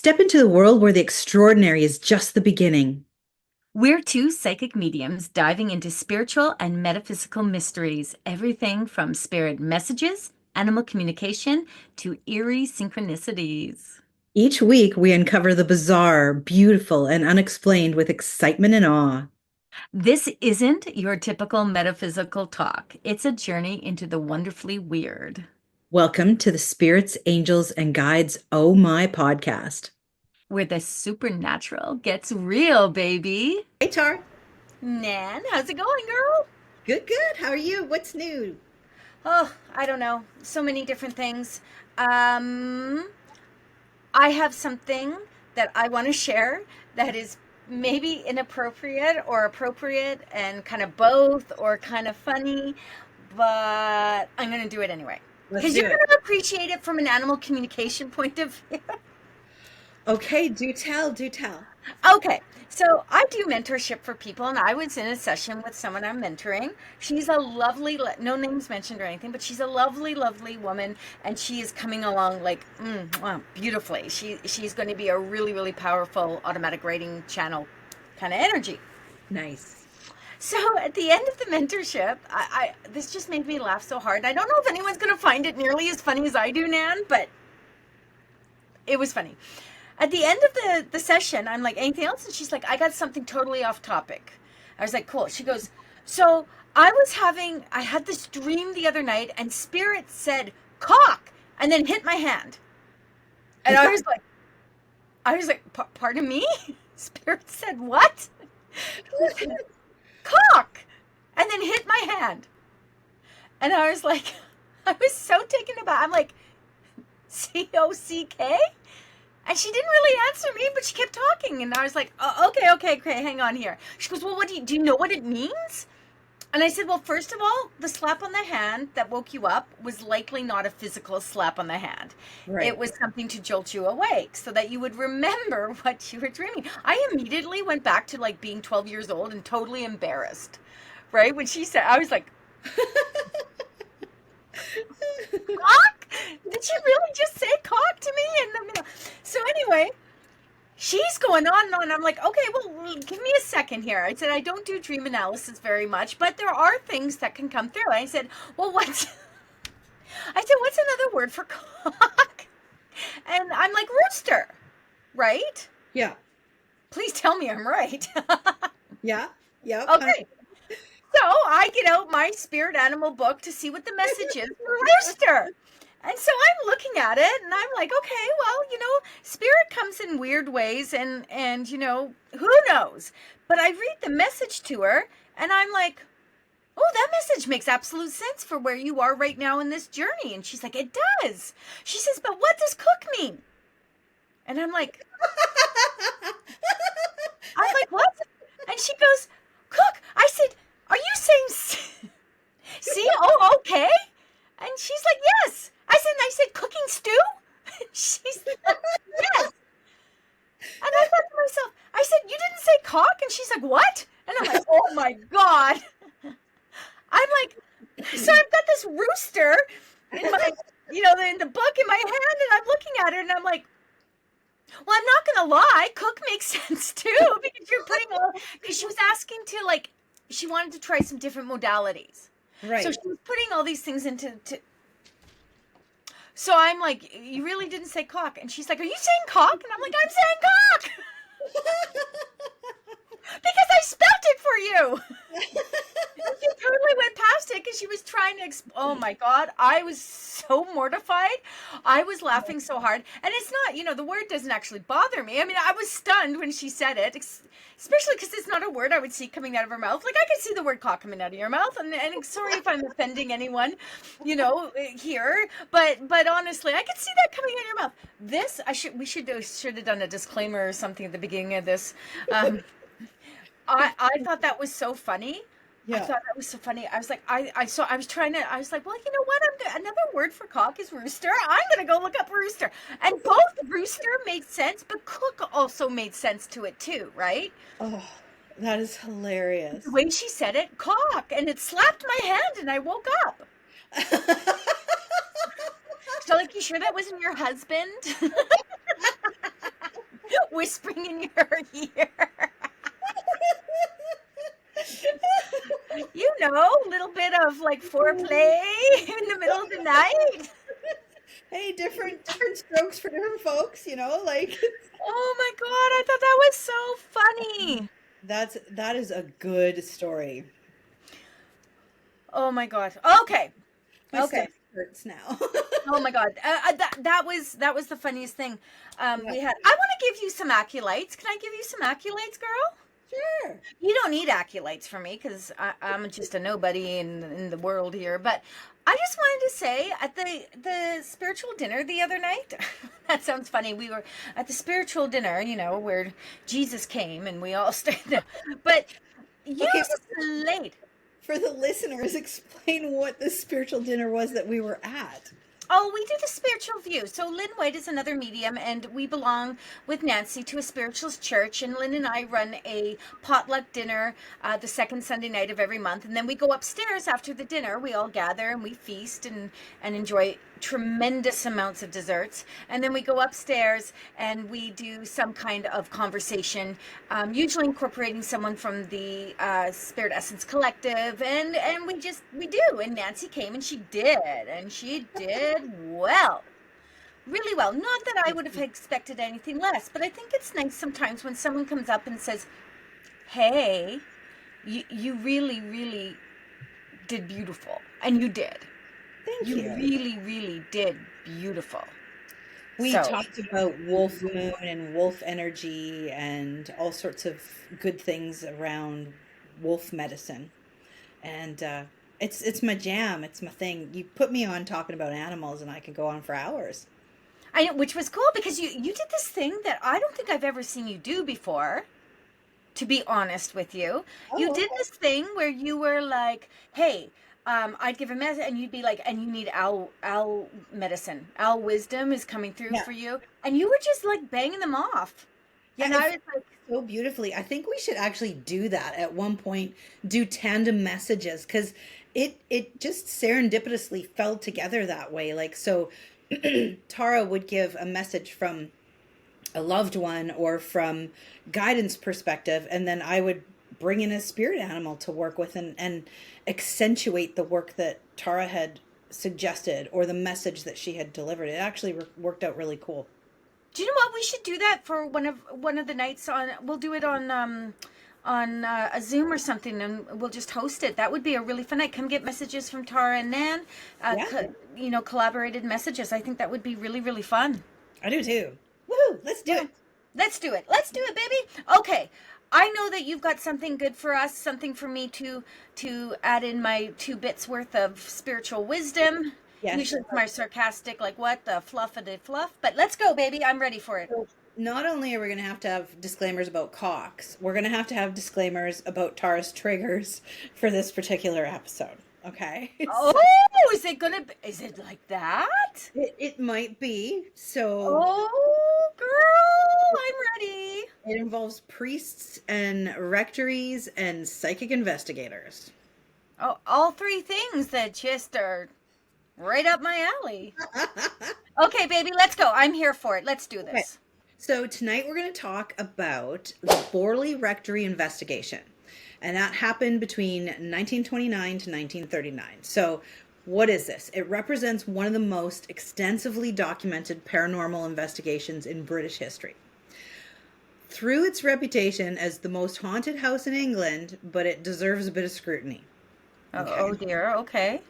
Step into the world where the extraordinary is just the beginning. We're two psychic mediums diving into spiritual and metaphysical mysteries, everything from spirit messages, animal communication, to eerie synchronicities. Each week, we uncover the bizarre, beautiful, and unexplained with excitement and awe. This isn't your typical metaphysical talk, it's a journey into the wonderfully weird, Welcome to the Spirits, Angels, and Guides Oh My podcast. where the supernatural gets real, baby. Hey, Tar. Nan, how's it going, girl? Good, good. How are you? What's new? Oh, I don't know. So many different things. Um, I have something that I want to share that is maybe inappropriate or appropriate and kind of both or kind of funny, but I'm going to do it anyway. Let's Because do you're it. going to appreciate it from an animal communication point of view. Okay, do tell, do tell. Okay, so I do mentorship for people, and I was in a session with someone I'm mentoring. She's a lovely, no names mentioned or anything, but she's a lovely, lovely woman, and she is coming along like beautifully. She's going to be a really, really powerful automatic writing channel kind of energy. Nice. So at the end of the mentorship, I this just made me laugh so hard. I don't know if anyone's going to find it nearly as funny as I do, Nan, but it was funny. At the end of the session, I'm like, anything else? And she's like, I got something totally off topic. I was like, cool. She goes, so I had this dream the other night and spirit said cock and then hit my hand. And I was like, pardon me? Spirit said what? Cock and then hit my hand. And I was like, I was so taken aback. I'm like, COCK? And she didn't really answer me, but she kept talking. And I was like, oh, okay, hang on here. She goes, well, do you know what it means? And I said, well, first of all, the slap on the hand that woke you up was likely not a physical slap on the hand. Right. It was something to jolt you awake so that you would remember what you were dreaming. I immediately went back to like being 12 years old and totally embarrassed, right? When she said, I was like, cock? Did she really just say cock to me? And so anyway, she's going on and on. I'm like, okay, well, give me a second here. I said, I don't do dream analysis very much, but there are things that can come through. I said, well, what's another word for cock? And I'm like, rooster, right? Yeah. Please tell me I'm right. Yeah. Yeah. Okay. So I get out my spirit animal book to see what the message is for rooster. And so I'm looking at it and I'm like, okay, well, spirit comes in weird ways and who knows? But I read the message to her and I'm like, oh, that message makes absolute sense for where you are right now in this journey. And she's like, it does. She says, but what does cook mean? And I'm like, what? And she goes, cook. I said, are you saying see? Oh, okay. And she's like, yes. I said, cooking stew? She's like, yes. And I thought to myself, I said, you didn't say cock? And she's like, what? And I'm like, oh my God. I'm like, so I've got this rooster in my, in the book in my hand, and I'm looking at her and I'm like, well, I'm not going to lie. Cook makes sense too, because she was asking she wanted to try some different modalities. Right. So she was putting all these things so I'm like, you really didn't say cock? And she's like, are you saying cock? And I'm like, I'm saying cock. Because I spelled it for you. She totally went past it because she was trying to oh my God, I was so mortified. I was laughing so hard. And it's not, the word doesn't actually bother me. I mean, I was stunned when she said it, especially because it's not a word I would see coming out of her mouth. Like, I could see the word cock coming out of your mouth. And sorry if I'm offending anyone, here. But honestly, I could see that coming out of your mouth. This, we should have done a disclaimer or something at the beginning of this. I thought that was so funny. Yeah. I thought that was so funny. I was like, I was like, well, you know what? Another word for cock is rooster. I'm going to go look up rooster. And both rooster made sense, but cook also made sense to it too, right? Oh, that is hilarious. The way she said it, cock, and it slapped my hand and I woke up. So like, you sure that wasn't your husband? whispering in your ear. You know, a little bit of like foreplay in the middle of the night. Hey, different strokes for different folks, like Oh my God, I thought that was so funny. that is a good story. Oh my God. Okay. My Okay. stomach hurts now. Oh my God. That was the funniest thing. Yeah, We had. I want to give you some acolytes. Can I give you some acolytes, girl? sure. You don't need acolytes for me because I'm just a nobody in the world here. But I just wanted to say at the spiritual dinner the other night, that sounds funny. We were at the spiritual dinner, where Jesus came and we all stayed there. But you Okay, slayed. for the listeners, explain what the spiritual dinner was that we were at. Oh, we do the spiritual view. So Lynn White is another medium, and we belong with Nancy to a spiritualist church. And Lynn and I run a potluck dinner the second Sunday night of every month. And then we go upstairs after the dinner. We all gather and we feast and enjoy tremendous amounts of desserts. And then we go upstairs and we do some kind of conversation, usually incorporating someone from the Spirit Essence Collective. And we do. And Nancy came and she did well. Really well. Not that I would have expected anything less, but I think it's nice sometimes when someone comes up and says, hey, you really, really did beautiful. And you did. Thank You you. really, really did beautiful. We So, talked about wolf moon and wolf energy and all sorts of good things around wolf medicine. And it's my jam. It's my thing. You put me on talking about animals, and I can go on for hours. I know, which was cool because you did this thing that I don't think I've ever seen you do before. To be honest with you, you Oh, did okay. this thing where you were like, "Hey, I'd give a message," and you'd be like, "And you need owl medicine, owl wisdom is coming through Yeah, for you," and you were just like banging them off, yeah. and It I flows was like, so beautifully. I think we should actually do that at one point. Do tandem messages because it just serendipitously fell together that way. Like so, Tara would give a message from a loved one or from guidance perspective, and then I would bring in a spirit animal to work with and accentuate the work that Tara had suggested or the message that she had delivered. It actually worked out really cool. "Do you know what? We should do that for one of the nights on. We'll do it on a Zoom or something, and we'll just host it. That would be a really fun night. Come get messages from Tara and Nan, Yeah, collaborated messages. I think that would be really, really fun. I do too. Woohoo, let's do Yeah. it. Let's do it. Let's do it, baby. Okay. I know that you've got something good for us, something for me to add in my 2 bits worth of spiritual wisdom. Yes. Usually it's my sarcastic, like what the fluff of the fluff. But let's go, baby. I'm ready for it. So not only are we going to have disclaimers about cocks, we're going to have disclaimers about Tara's triggers for this particular episode. Okay. Oh, is it like that? It might be. So Oh, girl, I'm ready. it involves priests and rectories and psychic investigators. Oh, all 3 things that just are right up my alley. Okay, baby, let's go. I'm here for it. Let's do Okay. this. So tonight we're going to talk about the Borley Rectory investigation. And that happened between 1929 to 1939. So what is this? It represents one of the most extensively documented paranormal investigations in British history. Through its reputation as the most haunted house in England, but it deserves a bit of scrutiny. Oh dear. Okay.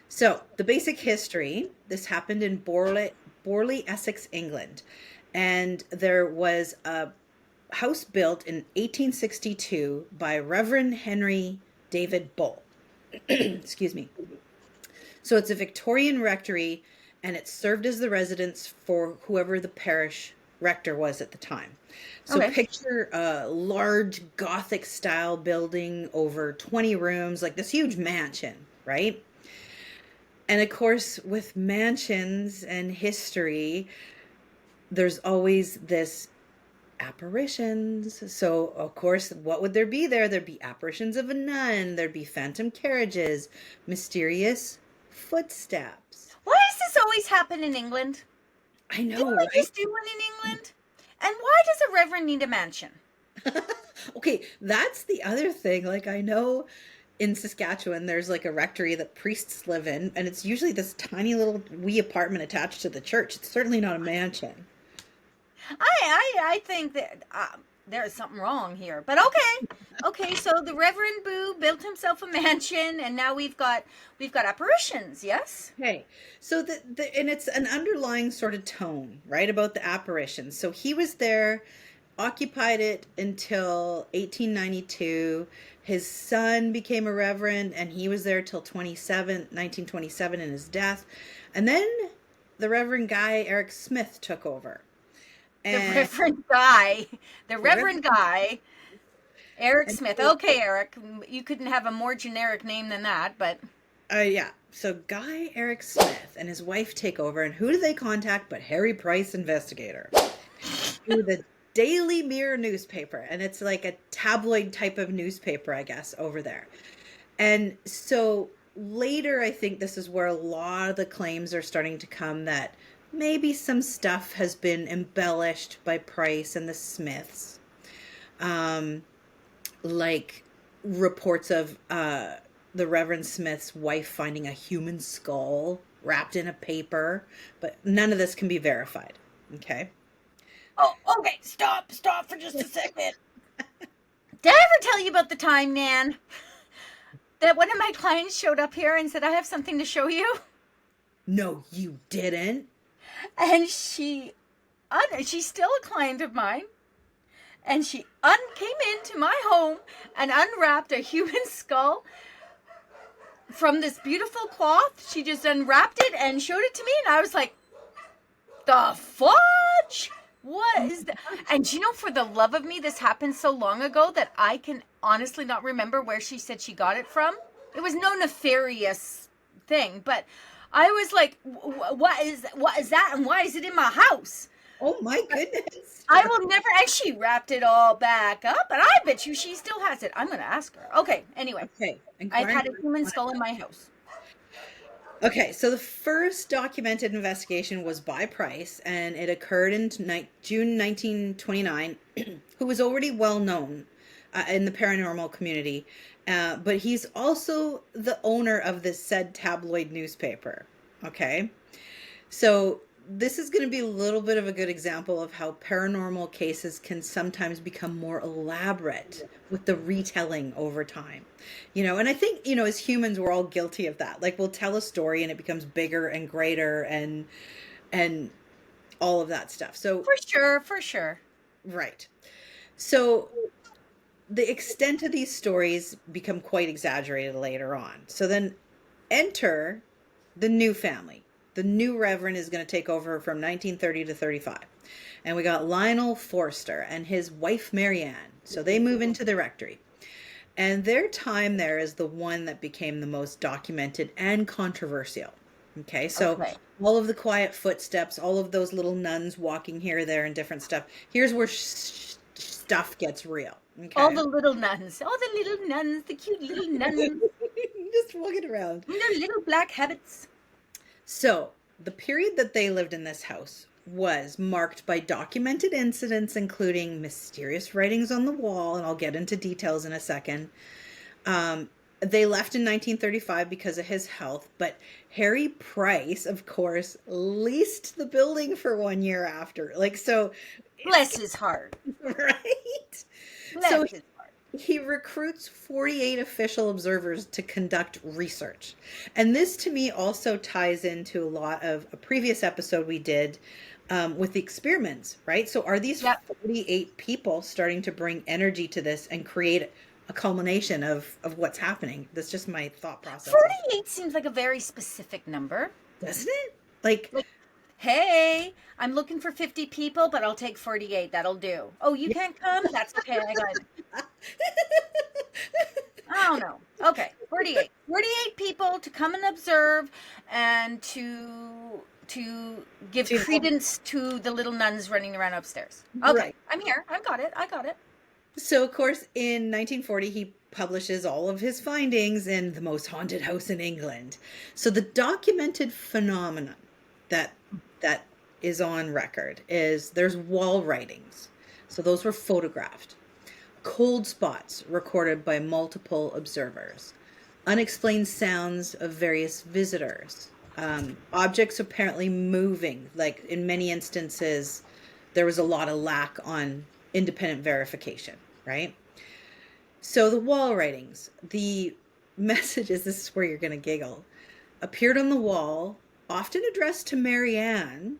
So, the basic history, this happened in Borley, Essex, England. And there was a house built in 1862 by Reverend Henry David Bull. Excuse me. So, it's a Victorian rectory, and it served as the residence for whoever the parish rector was at the time. So, Okay. picture a large Gothic style building over 20 rooms, like this huge mansion, right? And of course, with mansions and history, there's always this apparitions. So, of course, what would there be there? There'd be apparitions of a nun, there'd be phantom carriages, mysterious footsteps. Why does this always happen in England? I know, Didn't we right? just do one in England? And why does Reverend need a mansion? Okay, that's the other thing. Like, I know in Saskatchewan, there's like a rectory that priests live in, and it's usually this tiny little wee apartment attached to the church. It's certainly not a mansion. I think that there's something wrong here. But okay, okay. So the Reverend Boo built himself a mansion, and now we've got apparitions. Yes. Okay, so and it's an underlying sort of tone, right, about the apparitions. So he was there, occupied it until 1892. His son became a reverend, and he was there till 1927 in his death. And then the Reverend Guy Eric Smith took over. The And Reverend Guy, the the Reverend, Reverend Guy, Eric and Smith. so, Okay, Eric, you couldn't have a more generic name than that, but yeah, so Guy Eric Smith and his wife take over, and who do they contact but Harry Price, investigator, through the Daily Mirror newspaper, and it's like a tabloid type of newspaper, I guess, over there. And so later, I think this is where a lot of the claims are starting to come that maybe some stuff has been embellished by Price and the Smiths, um, like reports of the Reverend Smith's wife finding a human skull wrapped in a paper, but none of this can be verified. Okay. oh, okay. Stop for just a second. Did I ever tell you about the time, Nan, that one of my clients showed up here and said, "I have something to show you," No, you didn't. and she's still a client of mine. And she came into my home and unwrapped a human skull from this beautiful cloth. She just unwrapped it and showed it to me, and I was like, "The fudge? What is that?" And you know, for the love of me, this happened so long ago that I can honestly not remember where she said she got it from. It was no nefarious thing, but I was like, what is that, and why is it in my house?" Oh my goodness. I will never. And she wrapped it all back up, and I bet you she still has it. I'm going to ask her. Okay, anyway. Okay. I've had a human skull in my house. Okay, so the first documented investigation was by Price, and it occurred in June 1929, who was already well known in the paranormal community, but he's also the owner of this said tabloid newspaper. Okay, so this is going to be a little bit of a good example of how paranormal cases can sometimes become more elaborate with the retelling over time. And I think, as humans, we're all guilty of that. Like, we'll tell a story and it becomes bigger and greater and all of that stuff. So, For sure. right. So the extent of these stories become quite exaggerated later on. So then enter the new family. The new reverend is going to take over from 1930 to 35. And we got Lionel Forster and his wife, Marianne. So they move into the rectory. And their time there is the one that became the most documented and controversial. Okay, so Okay. all of the quiet footsteps, all of those little nuns walking here, there, and different stuff. Here's where stuff gets real. Okay. All the little nuns. All the little nuns. The cute little nuns. Just walking around. In their little black habits. So, the period that they lived in this house was marked by documented incidents, including mysterious writings on the wall, and I'll get into details in a second. They left in 1935 because of his health, but Harry Price, of course, leased the building for 1 year after. Like, so, Bless his heart. right? Bless So his heart. he recruits 48 official observers to conduct research. And this to me also ties into a lot of a previous episode we did with the experiments, right? So are these 48 people starting to bring energy to this and create a culmination of what's happening? That's just my thought process. 48 seems like a very specific number. Doesn't it? Like, hey, I'm looking for 50 people, but I'll take 48. That'll do. Oh, you can't come? That's okay. I got it. I don't know. Okay, 48. 48 people to come and observe and to give credence to the little nuns running around upstairs. Okay, right. I'm here. I got it. So, of course, in 1940, he publishes all of his findings in The Most Haunted House in England. So the documented phenomenon that is on record is there's wall writings. So those were photographed. Cold spots recorded by multiple observers. Unexplained sounds of various visitors. Objects apparently moving. Like in many instances, there was a lot of lack on independent verification, right? So the wall writings, the messages, this is where you're going to giggle, appeared on the wall, often addressed to Marianne,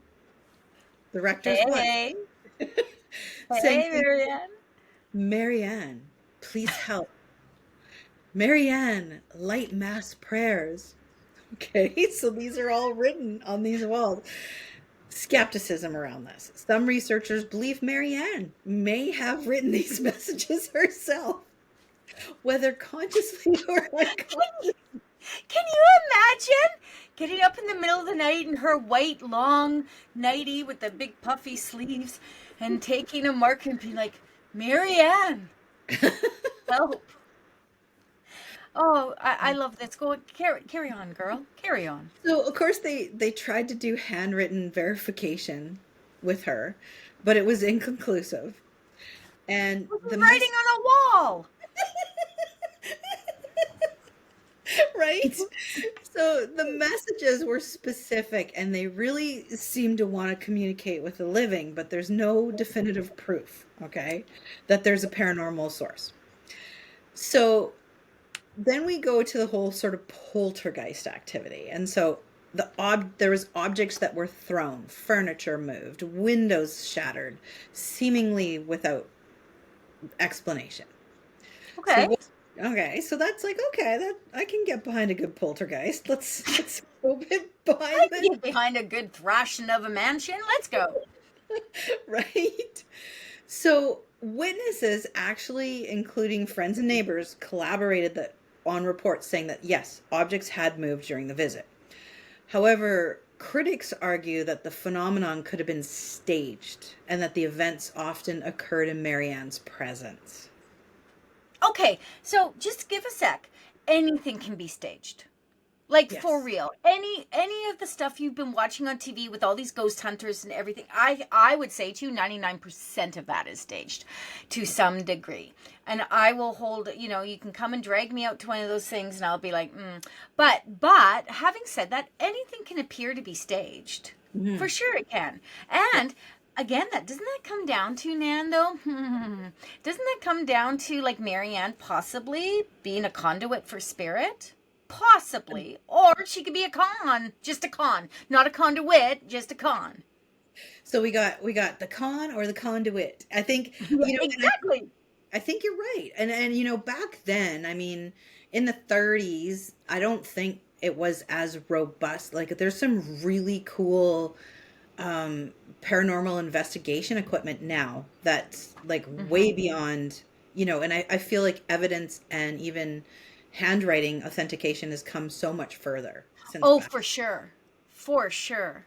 the rector's wife, Hey, saying, hey, Marianne. Marianne, please help. Marianne, light mass prayers. Okay, so these are all written on these walls. Skepticism around this. Some researchers believe Marianne may have written these messages herself, whether consciously or unconsciously. Can you imagine getting up in the middle of the night in her white long nightie with the big puffy sleeves and taking a marker and being like, Marianne, help. Oh, I love this. Go carry on, girl. Carry on. So of course they tried to do handwritten verification with her, but it was inconclusive. And the Writing on a wall. right? So the messages were specific and they really seemed to want to communicate with the living, but there's no definitive proof, okay, that there's a paranormal source. So then we go to the whole sort of poltergeist activity. And so there was objects that were thrown, furniture moved, windows shattered, seemingly without explanation. Okay. So that's like, okay, that I can get behind a good poltergeist. Let's go a bit behind I can this, get behind a good thrashing of a mansion. Let's go. right? So witnesses, actually including friends and neighbors, collaborated on reports saying that yes, objects had moved during the visit. However, critics argue that the phenomenon could have been staged and that the events often occurred in Marianne's presence. Okay, so just give a sec. Anything can be staged. Like Yes. for real. Any of the stuff you've been watching on TV with all these ghost hunters and everything, I would say to you 99% of that is staged to some degree. And I will hold, you can come and drag me out to one of those things and I'll be like, But having said that, anything can appear to be staged. Mhm. For sure it can. And again, doesn't that come down to, Nan, though? Doesn't that come down to like Marianne possibly being a conduit for spirit? Possibly. Or she could be a con. Just a con. Not a conduit, just a con. So we got the con or the conduit. I think, Exactly. I think you're right. And back then, I mean, in the 30s, I don't think it was as robust. Like there's some really cool paranormal investigation equipment now that's like way beyond, and I feel like evidence and even handwriting authentication has come so much further since Oh, back. for sure. For sure.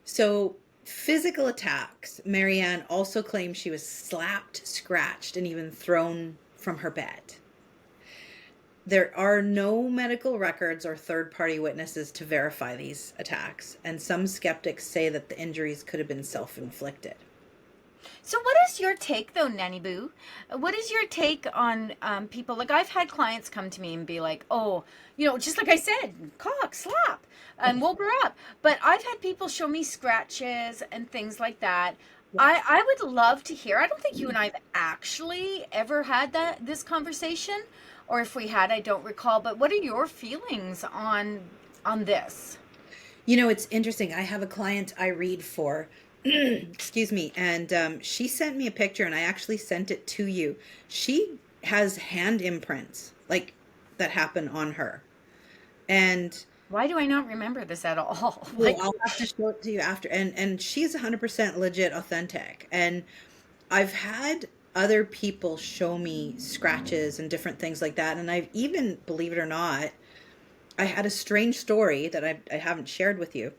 So physical attacks. Marianne also claims she was slapped, scratched, and even thrown from her bed. There are no medical records or third-party witnesses to verify these attacks, and some skeptics say that the injuries could have been self-inflicted. So what is your take, though, Nanny Boo? What is your take on people? Like, I've had clients come to me and be like, oh, just like I said, cock, slap, and woke her up. But I've had people show me scratches and things like that. Yes. I would love to hear. I don't think you and I have actually ever had this conversation. Or if we had, I don't recall. But what are your feelings on this? It's interesting. I have a client I read for, excuse me, and she sent me a picture, and I actually sent it to you. She has hand imprints like that happen on her, and Why do I not remember this at all? well, I'll have to show it to you after. And she's 100% legit, authentic. And I've had other people show me scratches and different things like that. And I've even, believe it or not, I had a strange story that I haven't shared with you.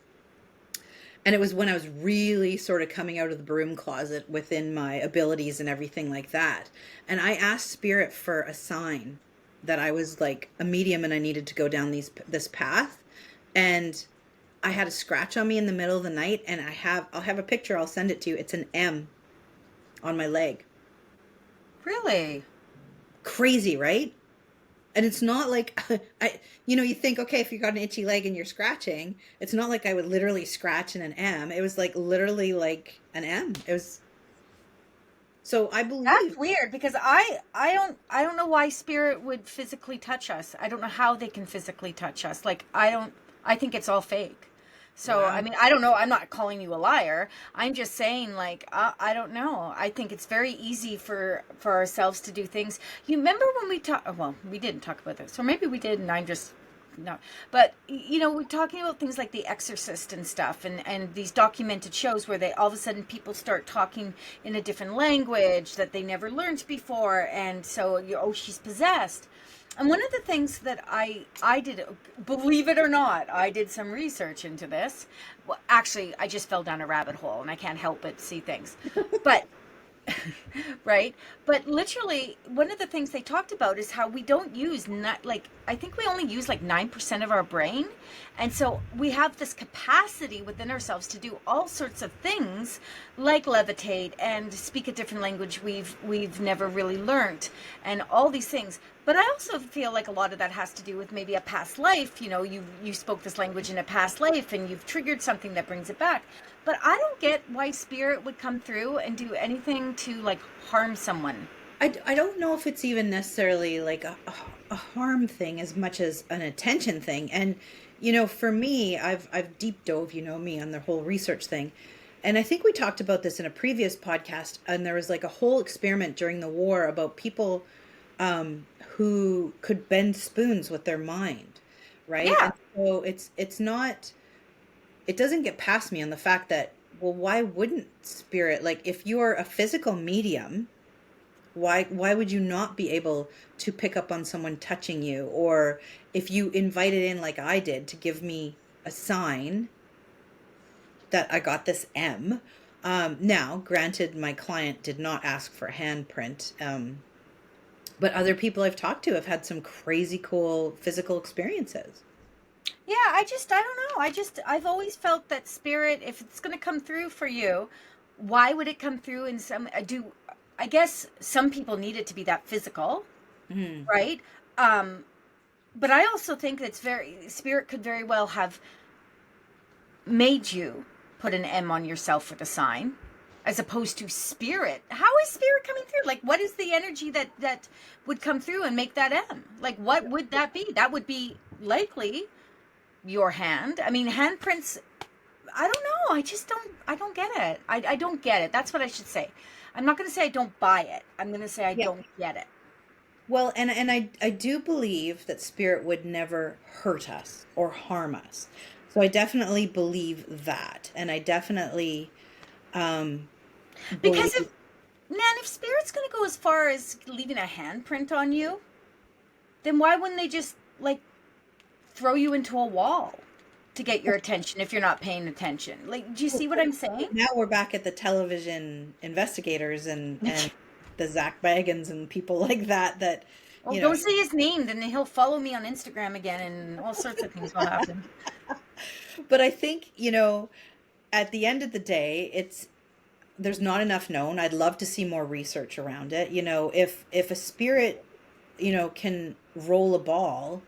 And it was when I was really sort of coming out of the broom closet within my abilities and everything like that. And I asked Spirit for a sign that I was like a medium and I needed to go down this path. And I had a scratch on me in the middle of the night, and I'll have a picture, I'll send it to you. It's an M on my leg. Really? Crazy, right? And it's not like you think, okay, if you got an itchy leg and you're scratching, it's not like I would literally scratch in an M. It was like literally like an M. It was, so I That's believe. weird because I don't know why spirit would physically touch us. I don't know how they can physically touch us. Like I think it's all fake. So I Wow. mean I don't know. I'm not calling you a liar. I'm just saying like I don't know. I think it's very easy for ourselves to do things. You remember when we talked? Well, we didn't talk about this, or maybe we did, and I'm just no. But we're talking about things like The Exorcist and stuff, and these documented shows where they all of a sudden people start talking in a different language that they never learned before, and so oh, she's possessed. And one of the things that I did, believe it or not, I did some research into this. Well, actually, I just fell down a rabbit hole, and I can't help but see things. But right? But literally, one of the things they talked about is how we don't use not like I think we only use like 9% of our brain, and so we have this capacity within ourselves to do all sorts of things, like levitate and speak a different language we've never really learned, and all these things. But I also feel like a lot of that has to do with maybe a past life. You spoke this language in a past life, and you've triggered something that brings it back. But I don't get why spirit would come through and do anything to like harm someone. I don't know if it's even necessarily like a harm thing as much as an attention thing. And for me, I've deep dove, me, on the whole research thing. And I think we talked about this in a previous podcast, and there was like a whole experiment during the war about people who could bend spoons with their mind, right? Yeah. And so it's not, it doesn't get past me on the fact that, well, why wouldn't spirit, like if you're a physical medium, why would you not be able to pick up on someone touching you? Or if you invited in like I did to give me a sign that I got this M. Now, granted, my client did not ask for a handprint, but other people I've talked to have had some crazy cool physical experiences. Yeah, I don't know. I've always felt that spirit, if it's going to come through for you, why would it come through in some, I guess some people need it to be that physical, Mhm. right? Um, but I also think that spirit could very well have made you put an M on yourself with a sign, as opposed to spirit. How is spirit coming through? Like, what is the energy that would come through and make that M? Like, what would that be? That would be likely your hand. I mean, handprints, I don't know. I don't get it. I don't get it. That's what I should say. I'm not going to say I don't buy it. I'm going to say I Yeah. don't get it. Well, and I do believe that spirit would never hurt us or harm us. So I definitely believe that. And I definitely um, Because believe. if spirit's going to go as far as leaving a handprint on you, then why wouldn't they just, like, throw you into a wall to get your attention if you're not paying attention? Like, do you see what I'm saying? Now we're back at the television investigators and the Zach Bagans and people like that Well, you know don't say his name, then he'll follow me on Instagram again, and all sorts of things will happen. but I think, at the end of the day, there's not enough known. I'd love to see more research around it. If a spirit, can roll a ball,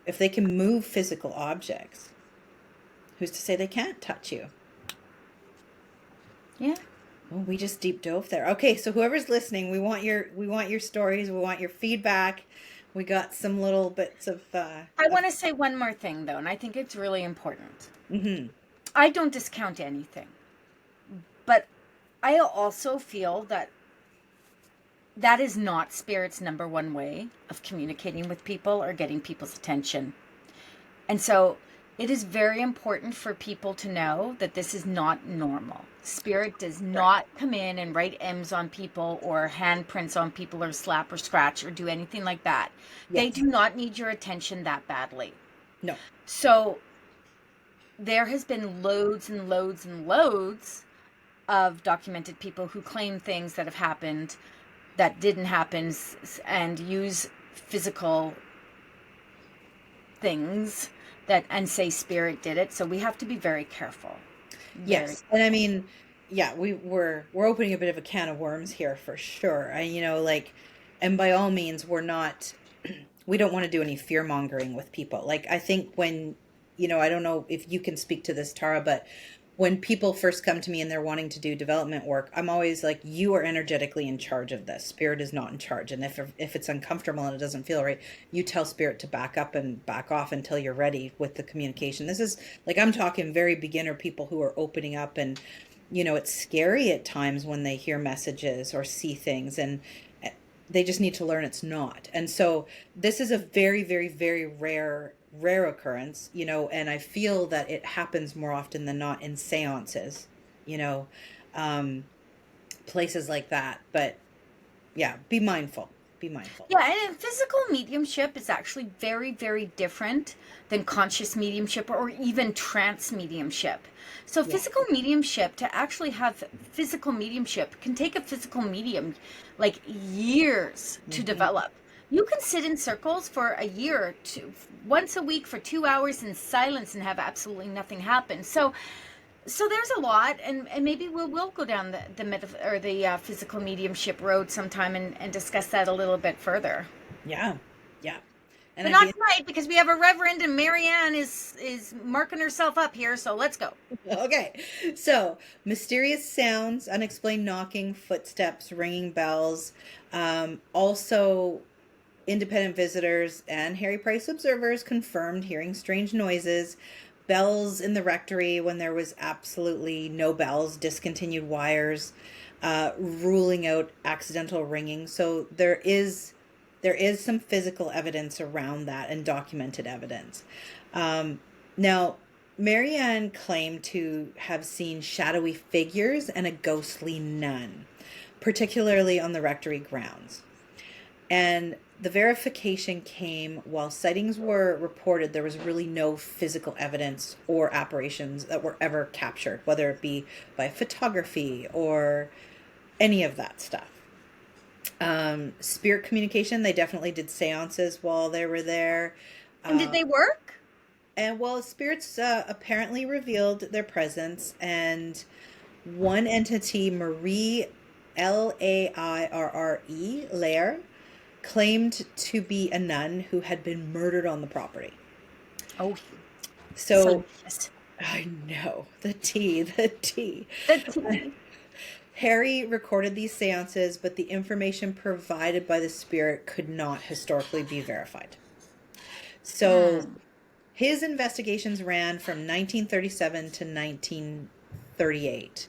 if they can move physical objects, who's to say they can't touch you? Yeah. Oh, we just deep dove there. Okay, so whoever's listening, we want your stories, we want your feedback. We got some little bits of I want to say one more thing, though, and I think it's really important. mhm. I don't discount anything, but I also feel that that is not spirit's number one way of communicating with people or getting people's attention. And so it is very important for people to know that this is not normal. Spirit does not come in and write M's on people or handprints on people or slap or scratch or do anything like that. They Yes. do not need your attention that badly. No. So there has been loads and loads and loads of documented people who claim things that have happened that didn't happen and use physical things and say spirit did it. So we have to be very careful. Yes. And I mean, yeah, we're opening a bit of a can of worms here for sure. And like, and by all means, we're not we don't want to do any fear mongering with people. Like, I think when, I don't know if you can speak to this, Tara, but when people first come to me and they're wanting to do development work, I'm always like, you are energetically in charge of this. Spirit is not in charge. And if it's uncomfortable and it doesn't feel right, you tell spirit to back up and back off until you're ready with the communication. This is like, I'm talking very beginner people who are opening up, and it's scary at times when they hear messages or see things, and they just need to learn it's not. And so this is a very, very, very rare occurrence, and I feel that it happens more often than not in seances, you know, um, places like that. But yeah, be mindful. Be mindful. Yeah, and physical mediumship is actually very, very different than conscious mediumship or even trance mediumship. So Yeah. physical mediumship, to actually have physical mediumship, can take a physical medium like years to Hmm. develop. You can sit in circles for a year, once a week for 2 hours in silence and have absolutely nothing happen. So there's a lot, and maybe we'll go down the physical mediumship road sometime and discuss that a little bit further. Yeah. Yeah. And But I'd not be tonight, because we have a reverend and Marianne is marking herself up here. So let's go. okay. So, mysterious sounds, unexplained knocking, footsteps, ringing bells, also independent visitors and Harry Price observers confirmed hearing strange noises, bells in the rectory when there was absolutely no bells, discontinued wires, ruling out accidental ringing. So there is some physical evidence around that, and documented evidence. Now, Marianne claimed to have seen shadowy figures and a ghostly nun, particularly on the rectory grounds. And the verification came while sightings were reported. There was really no physical evidence or apparitions that were ever captured, whether it be by photography or any of that stuff. Spirit communication, they definitely did seances while they were there. And did Uh, they work? and well, spirits apparently revealed their presence, and one entity, Marie, Lairre, claimed to be a nun who had been murdered on the property. Oh, so So yes. I know the tea. The tea. Harry recorded these seances, but the information provided by the spirit could not historically be verified. So Hmm. his investigations ran from 1937 to 1938.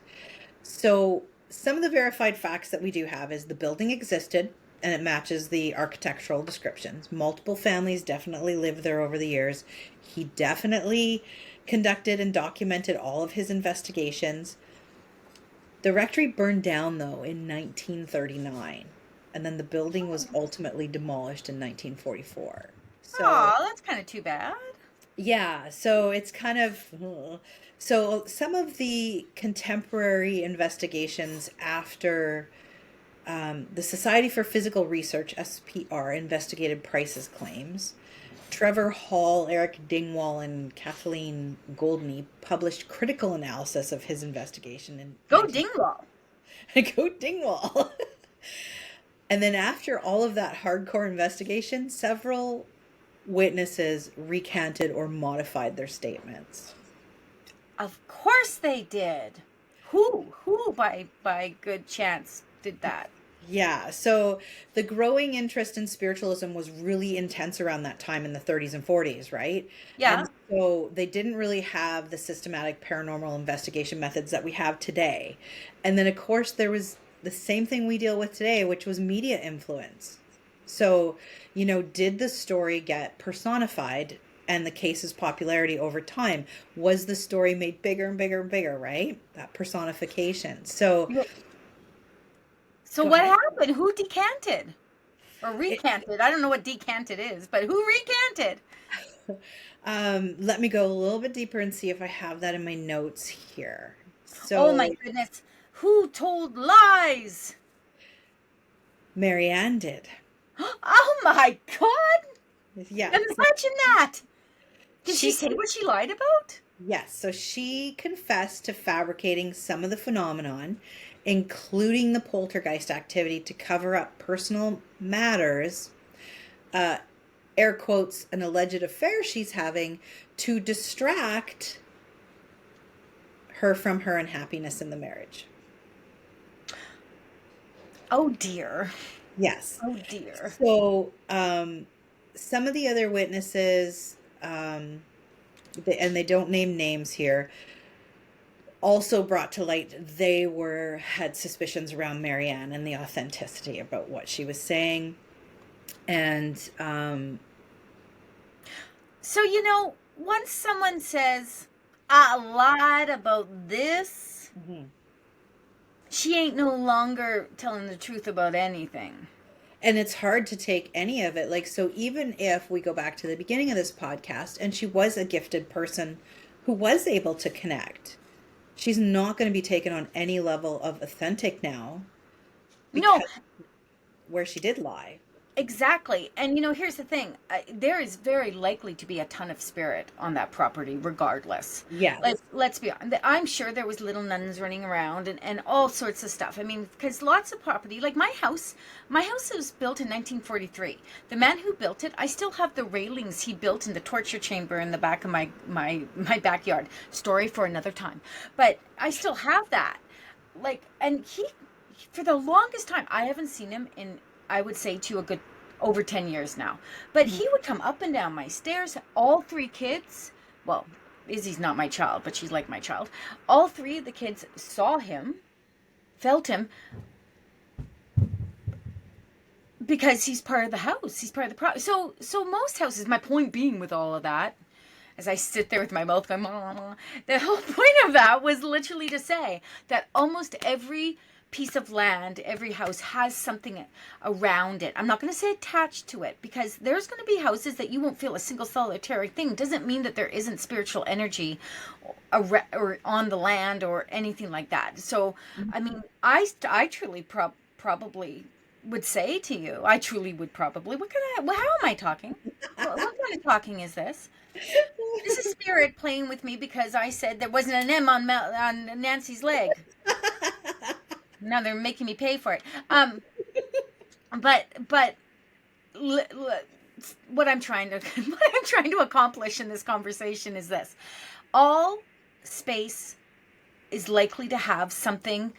So some of the verified facts that we do have is the building existed and it matches the architectural descriptions. Multiple families definitely lived there over the years. He definitely conducted and documented all of his investigations. The rectory burned down though in 1939, and then the building was ultimately demolished in 1944. So Oh, that's kind of too bad. yeah, so it's kind of so some of the contemporary investigations after the Society for Physical Research (SPR) investigated Price's claims. Trevor Hall, Eric Dingwall, and Kathleen Goldney published critical analysis of his investigation in Go Dingwall. 19 Go Dingwall. And then after all of that hardcore investigation, several witnesses recanted or modified their statements. Of course they did. Who by good chance did that? Yeah, so the growing interest in spiritualism was really intense around that time in the 30s and 40s, right? Yeah. And so they didn't really have the systematic paranormal investigation methods that we have today. And then, of course, there was the same thing we deal with today, which was media influence. So, did the story get personified and the case's popularity over time? Was the story made bigger and bigger and bigger, right? That personification. So, So go what ahead. happened? Who decanted? Or recanted? I don't know what decanted is, but who recanted? Let me go a little bit deeper and see if I have that in my notes here. Oh my So, goodness. Who told lies? Marianne did. Oh my God. Yeah. Imagine that. Did she She say what she lied about? Yes, so she confessed to fabricating some of the phenomenon, including the poltergeist activity, to cover up personal matters, uh, air quotes, an alleged affair she's having, to distract her from her unhappiness in the marriage. Oh dear. Yes. Oh dear. So, some of the other witnesses, and they don't name names here, also brought to light they were had suspicions around Marianne and the authenticity about what she was saying. And So, once someone says, I lied about this, mhm. she ain't no longer telling the truth about anything. And it's hard to take any of it. Like, so even if we go back to the beginning of this podcast and she was a gifted person who was able to connect, she's not going to be taken on any level of authentic now No, because where she did lie. exactly. And here's the thing. There is very likely to be a ton of spirit on that property regardless. Like, Yes. let's be honest. I'm sure there was little nuns running around and all sorts of stuff. I mean, because lots of property, like my house was built in 1943. The man who built it, I still have the railings he built in the torture chamber in the back of my backyard. Story for another time. But I still have that. Like, and he, for the longest time, I haven't seen him in, I would say, to a good over 10 years now. But he would come up and down my stairs. All three kids, well, Izzy's not my child, but she's like my child. All three of the kids saw him, felt him, because he's part of the house. He's part of the so most houses, my point being with all of that, as I sit there with my mouth going, Mama, the whole point of that was literally to say that almost every piece of land, every house has something around it. I'm not going to say attached to it, because there's going to be houses that you won't feel a single solitary thing. Doesn't mean that there isn't spiritual energy or on the land or anything like that. So, I mean, I truly probably would say to you, I truly would probably, how am I talking? What kind of talking is this? This is spirit playing with me because I said there wasn't an M on Nancy's leg. Now they're making me pay for it. But what I'm trying to accomplish in this conversation is this: all space is likely to have something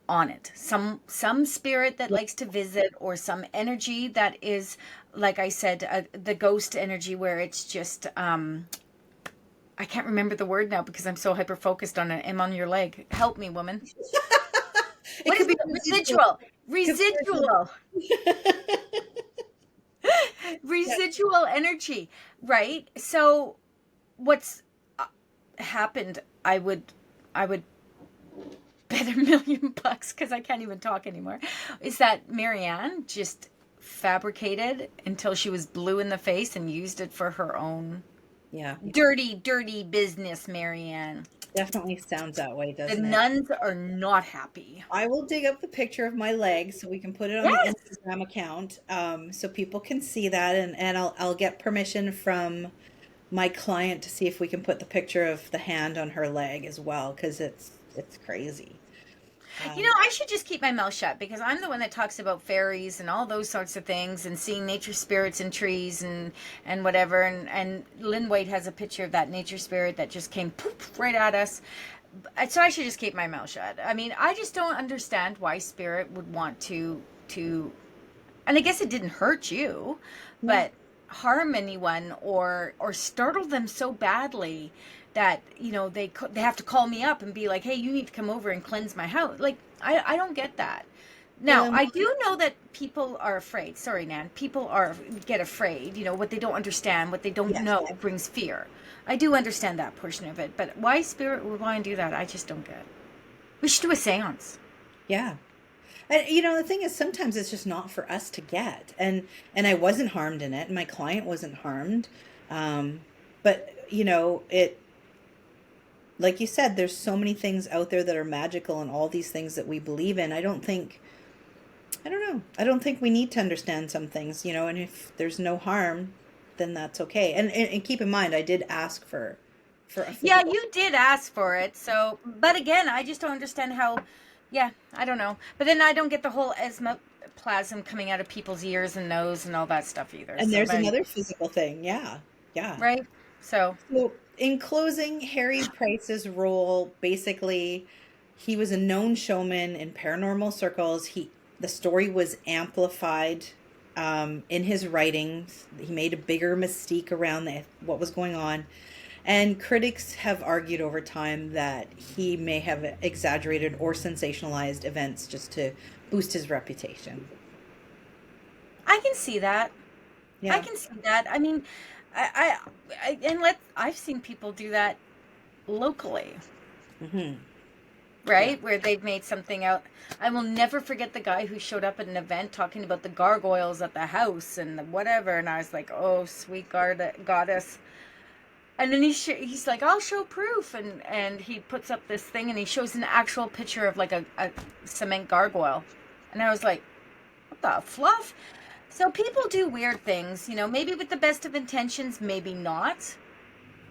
on it, some spirit that likes to visit, or some energy that is, like I said, the ghost energy, where it's just I can't remember the word now because I'm so hyper focused on an M on your leg. Help me, woman. It What could is be it? Residual Yeah. residual energy, right? So what's happened, I would bet $1,000,000, because I can't even talk anymore, is that Marianne just fabricated until she was blue in the face and used it for her own Yeah. dirty business. Marianne, Definitely sounds that way, the doesn't it? nuns are not happy. I will dig up the picture of my leg so we can put it on the Yes. Instagram account, so people can see that, and I'll get permission from my client to see if we can put the picture of the hand on her leg as well, because it's crazy. Um, I should just keep my mouth shut, because I'm the one that talks about fairies and all those sorts of things and seeing nature spirits in trees and whatever. And Lynn White has a picture of that nature spirit that just came poof right at us. So I should just keep my mouth shut. I mean, I just don't understand why spirit would want to, and I guess it didn't hurt you, no. but harm anyone or startle them so badly that they have to call me up and be like, hey, you need to come over and cleanse my house. Like, I don't get that. Well, Now, I do know that people are afraid. Sorry, Nan. People get afraid. What they don't understand, what they don't yes, know, brings fear. I do understand that portion of it, but why spirit would want to do that, I just don't get. We should do a seance. yeah. And the thing is, sometimes it's just not for us to get. And I wasn't harmed in it, and my client wasn't harmed. But it, like you said, there's so many things out there that are magical, and all these things that we believe in. I don't know. I don't think we need to understand some things, and if there's no harm, then that's okay. And keep in mind, I did ask for for a Yeah, physical. you did ask for it. So, but again, I just don't understand how. Yeah, I don't know. But then I don't get the whole plasm coming out of people's ears and nose and all that stuff either. And So, there's but, another physical thing. Yeah. Yeah. right? So, So, in closing, Harry Price's role, basically, he was a known showman in paranormal circles. The story was amplified in his writings. He made a bigger mystique around what was going on. And critics have argued over time that he may have exaggerated or sensationalized events just to boost his reputation. I can see that. Yeah. I can see that. I mean, I've seen people do that locally. Mm-hmm. Right? Yeah. Where they've made something out. I will never forget the guy who showed up at an event talking about the gargoyles at the house and the whatever. And I was like, oh, sweet goddess. And then he's like, I'll show proof. And he puts up this thing and he shows an actual picture of like a cement gargoyle. And I was like, what the fluff? So people do weird things, maybe with the best of intentions, maybe not.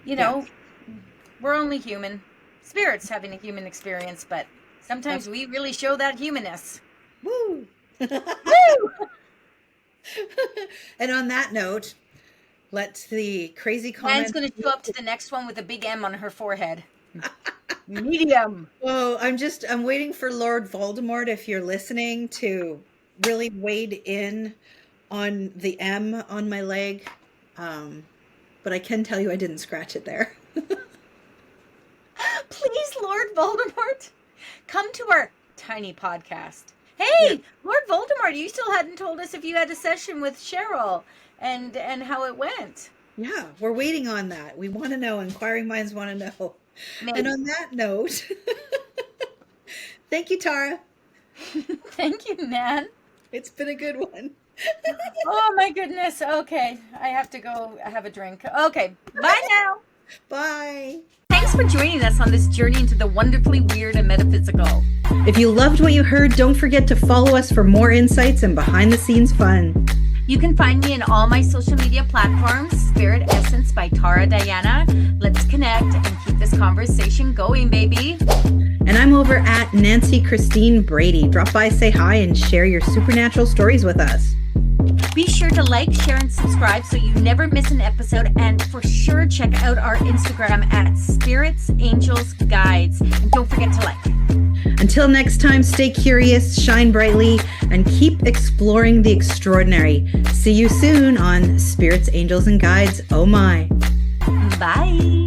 We're only human. Spirits having a human experience, but sometimes we really show that humanness. Woo! Woo! And on that note, let the crazy comments... Anne's going to show up to the next one with a big M on her forehead. Medium. Oh, I'm waiting for Lord Voldemort, if you're listening, to really wade in on the M on my leg. But I can tell you I didn't scratch it there. Please, Lord Voldemort, come to our tiny podcast. Hey, Yeah. Lord Voldemort, you still hadn't told us if you had a session with Cheryl and how it went. Yeah, we're waiting on that. We want to know. Inquiring minds want to know. Maybe. And on that note, thank you, Tara. Thank you, Nan. It's been a good one. Oh, my goodness. Okay, I have to go have a drink. Okay, bye now. Bye. Thanks for joining us on this journey into the wonderfully weird and metaphysical. If you loved what you heard, don't forget to follow us for more insights and behind-the-scenes fun. You can find me in all my social media platforms, Spirit Essence by Tara Diana. Let's connect and keep this conversation going, baby. And I'm over at Nancy Christine Brady. Drop by, say hi, and share your supernatural stories with us. Be sure to like, share, and subscribe so you never miss an episode. And for sure, check out our Instagram at Spirits, Angels, Guides. And don't forget to like. Until next time, stay curious, shine brightly, and keep exploring the extraordinary. See you soon on Spirits, Angels, and Guides. Oh my. Bye.